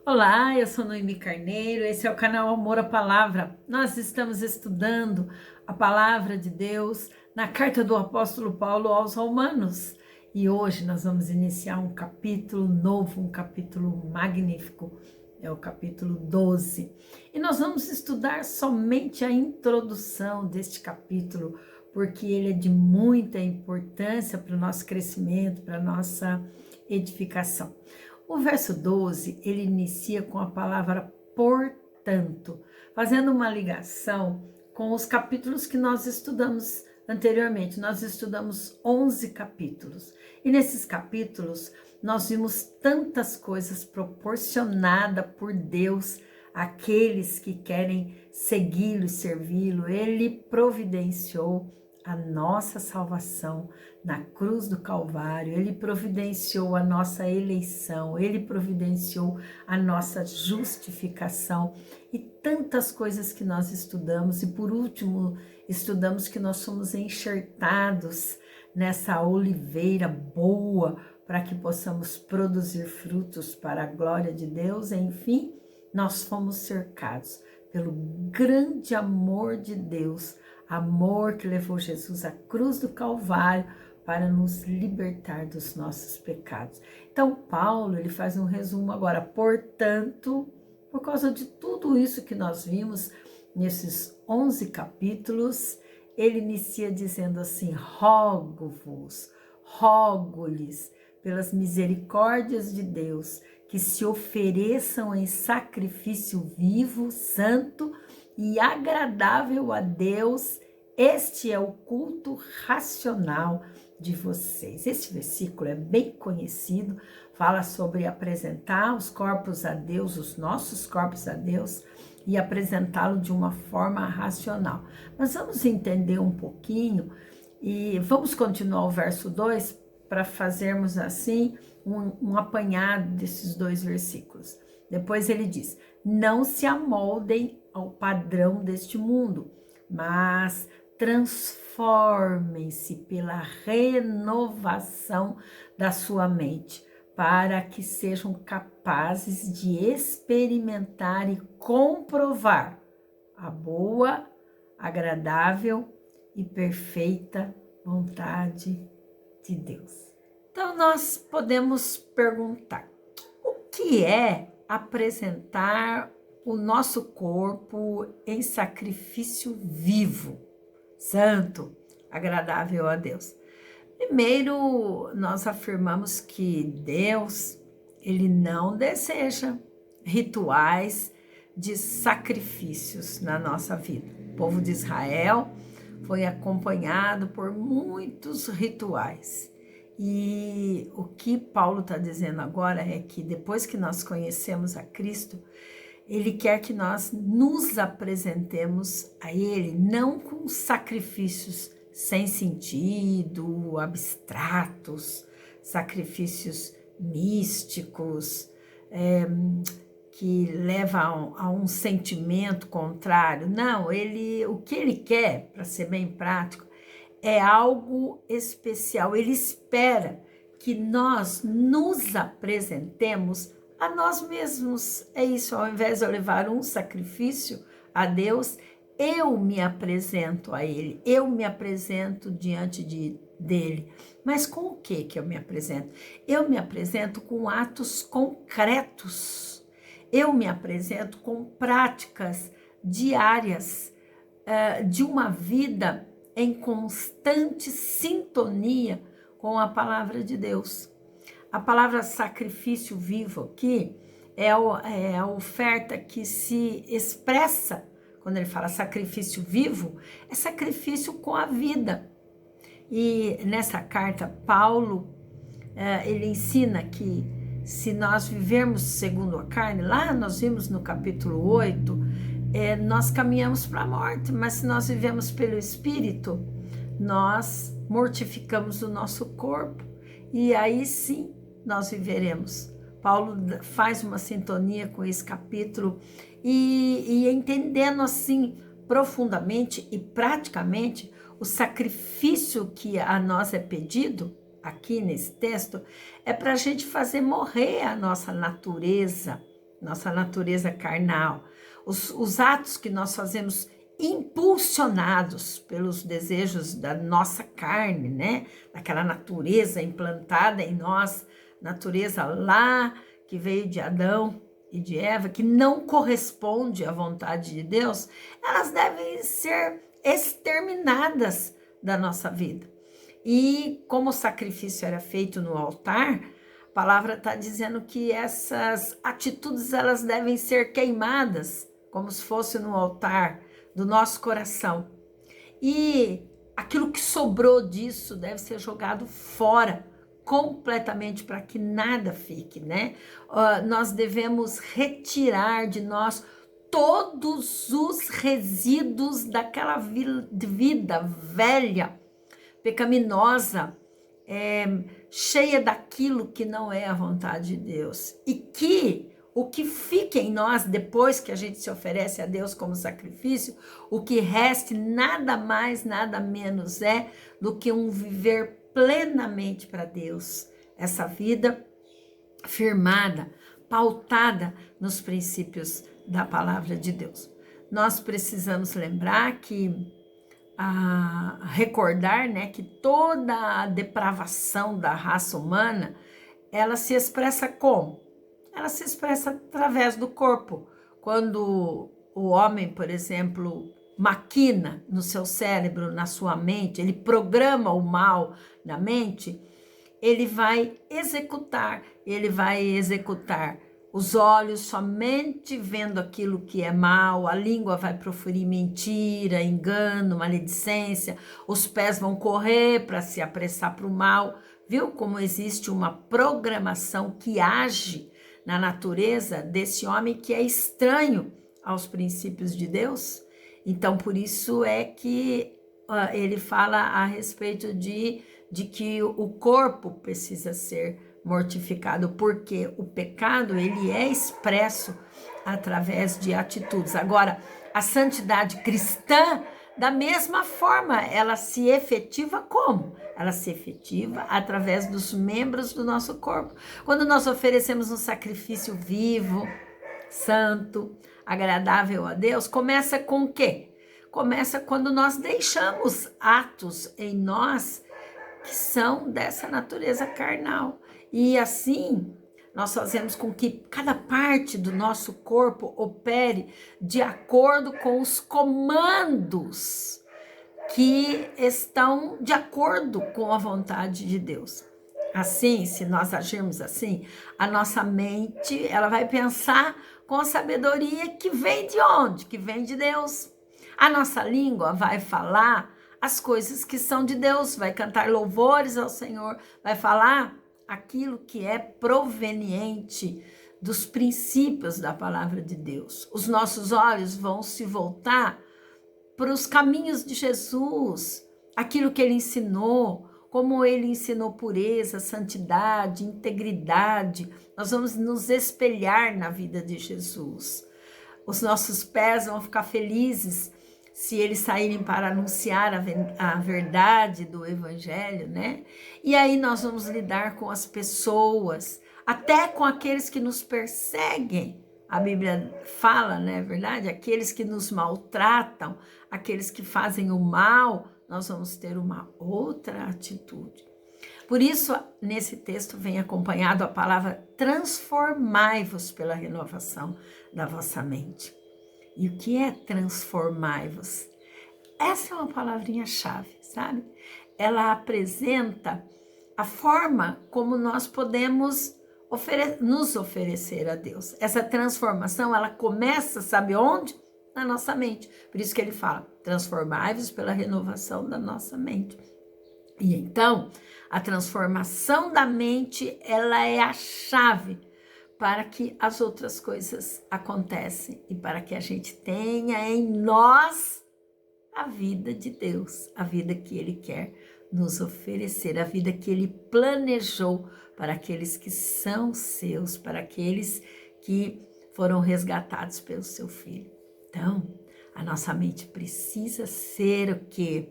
Olá, eu sou Noemi Carneiro, esse é o canal Amor à Palavra. Nós estamos estudando a Palavra de Deus na carta do apóstolo Paulo aos Romanos. E hoje nós vamos iniciar um capítulo novo, um capítulo magnífico, é o capítulo 12. E nós vamos estudar somente a introdução deste capítulo, porque ele é de muita importância para o nosso crescimento, para a nossa edificação. O verso 12, ele inicia com a palavra portanto, fazendo uma ligação com os capítulos que nós estudamos anteriormente. Nós estudamos 11 capítulos. E nesses capítulos, nós vimos tantas coisas proporcionadas por Deus àqueles que querem segui-lo e servi-lo. Ele providenciou a nossa salvação na cruz do Calvário, ele providenciou a nossa eleição, ele providenciou a nossa justificação e tantas coisas que nós estudamos. E por último, estudamos que nós somos enxertados nessa oliveira boa para que possamos produzir frutos para a glória de Deus. Enfim, nós fomos cercados pelo grande amor de Deus, amor que levou Jesus à cruz do Calvário para nos libertar dos nossos pecados. Então, Paulo, ele faz um resumo agora. Portanto, por causa de tudo isso que nós vimos nesses 11 capítulos, ele inicia dizendo assim: rogo-vos, rogo-lhes, pelas misericórdias de Deus, que se ofereçam em sacrifício vivo, santo e agradável a Deus. Este é o culto racional de vocês. Esse versículo é bem conhecido, fala sobre apresentar os corpos a Deus, os nossos corpos a Deus, e apresentá-lo de uma forma racional. Mas vamos entender um pouquinho e vamos continuar o verso 2 para fazermos assim um apanhado desses dois versículos. Depois ele diz: não se amoldem ao padrão deste mundo, mas transformem-se pela renovação da sua mente, para que sejam capazes de experimentar e comprovar a boa, agradável e perfeita vontade de Deus. Então nós podemos perguntar: o que é apresentar o nosso corpo em sacrifício vivo, santo, agradável a Deus? Primeiro, nós afirmamos que Deus, ele não deseja rituais de sacrifícios na nossa vida. O povo de Israel foi acompanhado por muitos rituais. E o que Paulo está dizendo agora é que depois que nós conhecemos a Cristo, ele quer que nós nos apresentemos a ele, não com sacrifícios sem sentido, abstratos, sacrifícios místicos, que levam a um sentimento contrário. Não, o que ele quer, para ser bem prático, é algo especial. Ele espera que nós nos apresentemos a nós mesmos. É isso, ao invés de eu levar um sacrifício a Deus, eu me apresento a Ele, eu me apresento diante dele. Mas com o que eu me apresento? Eu me apresento com atos concretos, eu me apresento com práticas diárias de uma vida em constante sintonia com a palavra de Deus. A palavra sacrifício vivo aqui é a oferta que se expressa, quando ele fala sacrifício vivo, é sacrifício com a vida. E nessa carta, Paulo, ele ensina que se nós vivermos segundo a carne, lá nós vimos no capítulo 8, nós caminhamos para a morte, mas se nós vivemos pelo Espírito, nós mortificamos o nosso corpo, e aí sim nós viveremos. Paulo faz uma sintonia com esse capítulo e entendendo assim profundamente e praticamente o sacrifício que a nós é pedido aqui nesse texto, é para a gente fazer morrer a nossa natureza nossa natureza carnal, os atos que nós fazemos impulsionados pelos desejos da nossa carne, né? Daquela natureza implantada em nós, natureza lá que veio de Adão e de Eva, que não corresponde à vontade de Deus, elas devem ser exterminadas da nossa vida. E como o sacrifício era feito no altar, a palavra está dizendo que essas atitudes elas devem ser queimadas, como se fosse no altar do nosso coração. E aquilo que sobrou disso deve ser jogado fora completamente para que nada fique, né? Nós devemos retirar de nós todos os resíduos daquela vida velha, pecaminosa, cheia daquilo que não é a vontade de Deus. E que o que fica em nós depois que a gente se oferece a Deus como sacrifício, o que reste nada mais, nada menos é do que um viver plenamente para Deus. Essa vida firmada, pautada nos princípios da palavra de Deus. Nós precisamos lembrar que recordar, né, que toda a depravação da raça humana, ela se expressa como? Ela se expressa através do corpo. Quando o homem, por exemplo, maquina no seu cérebro, na sua mente, ele programa o mal na mente, ele vai executar os olhos somente vendo aquilo que é mal, a língua vai proferir mentira, engano, maledicência, os pés vão correr para se apressar para o mal. Viu como existe uma programação que age na natureza desse homem que é estranho aos princípios de Deus? Então, por isso é que ele fala a respeito de que o corpo precisa ser mortificado, porque o pecado ele é expresso através de atitudes. Agora, a santidade cristã, da mesma forma, ela se efetiva como? Ela se efetiva através dos membros do nosso corpo. Quando nós oferecemos um sacrifício vivo, santo, agradável a Deus, começa com o quê? Começa quando nós deixamos atos em nós que são dessa natureza carnal. E assim, nós fazemos com que cada parte do nosso corpo opere de acordo com os comandos que estão de acordo com a vontade de Deus. Assim, se nós agirmos assim, a nossa mente, ela vai pensar com a sabedoria que vem de onde? Que vem de Deus. A nossa língua vai falar as coisas que são de Deus, vai cantar louvores ao Senhor, vai falar aquilo que é proveniente dos princípios da palavra de Deus. Os nossos olhos vão se voltar para os caminhos de Jesus, aquilo que ele ensinou, como ele ensinou pureza, santidade, integridade. Nós vamos nos espelhar na vida de Jesus. Os nossos pés vão ficar felizes se eles saírem para anunciar a verdade do evangelho, né? E aí nós vamos lidar com as pessoas, até com aqueles que nos perseguem. A Bíblia fala, não é verdade? Aqueles que nos maltratam, aqueles que fazem o mal, nós vamos ter uma outra atitude. Por isso, nesse texto vem acompanhado a palavra transformai-vos pela renovação da vossa mente. E o que é transformai-vos? Essa é uma palavrinha-chave, sabe? Ela apresenta a forma como nós podemos nos oferecer a Deus. Essa transformação, ela começa, sabe onde? Na nossa mente. Por isso que ele fala, transformai-vos pela renovação da nossa mente. E então, a transformação da mente, ela é a chave para que as outras coisas acontecem e para que a gente tenha em nós a vida de Deus, a vida que Ele quer nos oferecer, a vida que Ele planejou para aqueles que são seus, para aqueles que foram resgatados pelo seu Filho. Então, a nossa mente precisa ser o quê?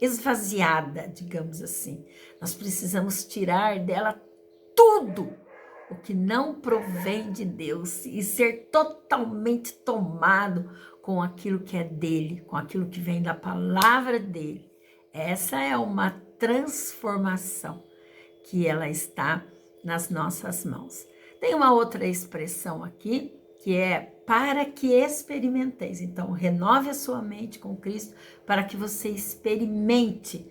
Esvaziada, digamos assim. Nós precisamos tirar dela tudo o que não provém de Deus e ser totalmente tomado com aquilo que é dele, com aquilo que vem da palavra dele. Essa é uma transformação que ela está nas nossas mãos. Tem uma outra expressão aqui, que é para que experimenteis. Então, renove a sua mente com Cristo para que você experimente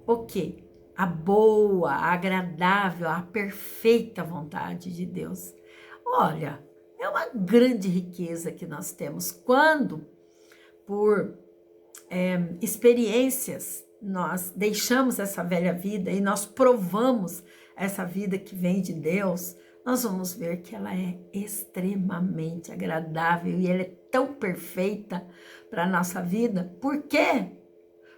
o quê? A boa, a agradável, a perfeita vontade de Deus. Olha, é uma grande riqueza que nós temos quando, por experiências, nós deixamos essa velha vida e nós provamos essa vida que vem de Deus, nós vamos ver que ela é extremamente agradável e ela é tão perfeita para a nossa vida. Por quê?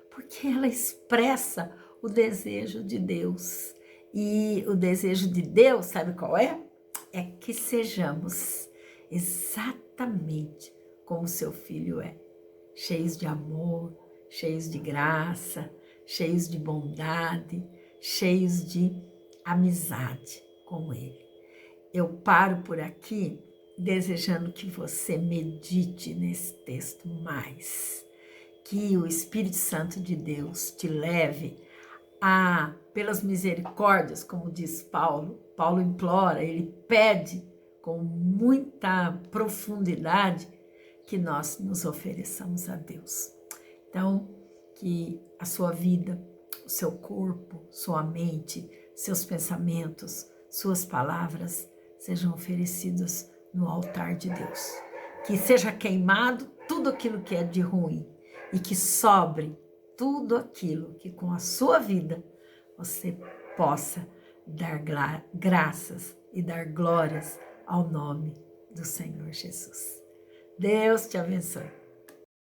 Porque ela expressa o desejo de Deus. E o desejo de Deus, sabe qual é? É que sejamos exatamente como seu filho é. Cheios de amor, cheios de graça, cheios de bondade, cheios de amizade com ele. Eu paro por aqui desejando que você medite nesse texto mais, que o Espírito Santo de Deus te leve a, pelas misericórdias, como diz Paulo, Paulo implora, ele pede com muita profundidade que nós nos ofereçamos a Deus. Então, que a sua vida, o seu corpo, sua mente, seus pensamentos, suas palavras sejam oferecidos no altar de Deus. Que seja queimado tudo aquilo que é de ruim e que sobre tudo aquilo que com a sua vida você possa dar graças e dar glórias ao nome do Senhor Jesus. Deus te abençoe.